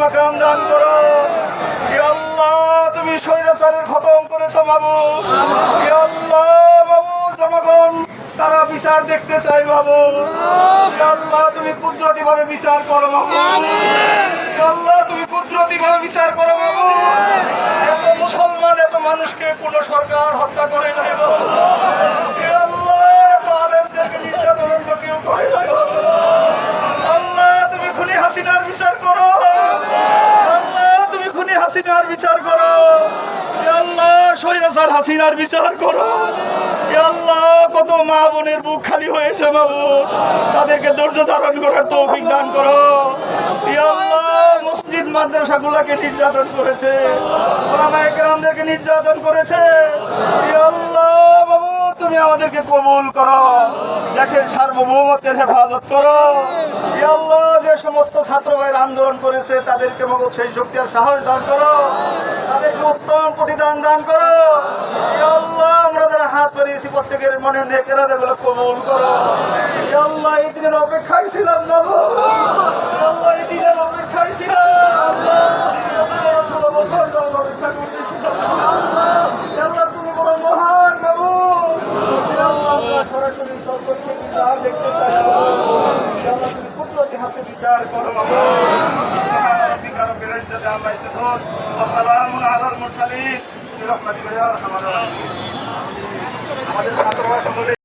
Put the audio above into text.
মাকাম দান করো। ইয়া আল্লাহ তুমি স্বৈরাচারের খতম করেছো মাবুদ। ইয়া আল্লাহ মাবুদ জনগণ তারা বিচার দেখতে চাই মাবুদ। ইয়া আল্লাহ তুমি কুদরতি ভাবে বিচার করো মাবুদ। ইয়া আল্লাহ তুমি কুদরতি ভাবে বিচার করো মাবুদ। এত মুসলমান এত মানুষকে পুরো সরকার হত্যা করে নাই মাবুদ। ইয়া আল্লাহ এত আলেমদেরকে নির্যাতন কেউ করে নাই মাবুদ। আল্লাহ তুমি খুনি হাসিনার বিচার করো। আল্লাহ তুমি খুনি হাসিনার বিচার করো। ইয়া আল্লাহ স্বৈরাচার হাসিনার বিচার করো। ইয়া আল্লাহ কত মা বোনের বুক খালি হয়েছে মাবুদ, তাদেরকে ধৈর্য ধারণ করার তৌফিক দান করো। ইয়া আল্লাহ মসজিদ মাদ্রাসাগুলোকে নির্যাতন করেছে, ওলামায়ে কেরামদেরকে নির্যাতন করেছে। ইয়া আল্লাহ মাবুদ তুমি আমাদেরকে কবুল করো, দেশের সার্বভৌমত্বের হেফাজত করো। ইয়া আল্লাহ যে সমস্ত ছাত্র ভাইয়ের আন্দোলন করেছে তাদেরকে মগজ সেই শক্তি আর সাহস দান করো, তাদেরকে উত্তম প্রতিদান দান করো। ইয়া আল্লাহ আমরা যারা হাত বাড়িয়েছি প্রত্যেকের মনে নেক ইরাদাগুলো কবুল করো। ইয়া আল্লাহ এই দিনের অপেক্ষায় ছিলাম না গো। ইয়া আল্লাহ এই দিনের অপেক্ষায় ছিলাম। 16 বছর ধরে অপেক্ষা করতেছিলাম। ইয়া আল্লাহ তুমি বড় মহান মাবুদ। ইয়া আল্লাহ আমরা সরাসরি সকলকে বিচার দেখতে চাই। ইয়া আল্লাহ তুমি কুদরতি হাতে বিচার করো মাবুদ। সুবহান রাব্বিকা রাব্বিল ইজ্জাতি আম্মা ইয়াসিফুন ওয়া সালামুন আলাল মুরসালিন বিরহমাতিকা ইয়া আরহামার রাহিমিন। আমাদের ছাত্ররা সকলে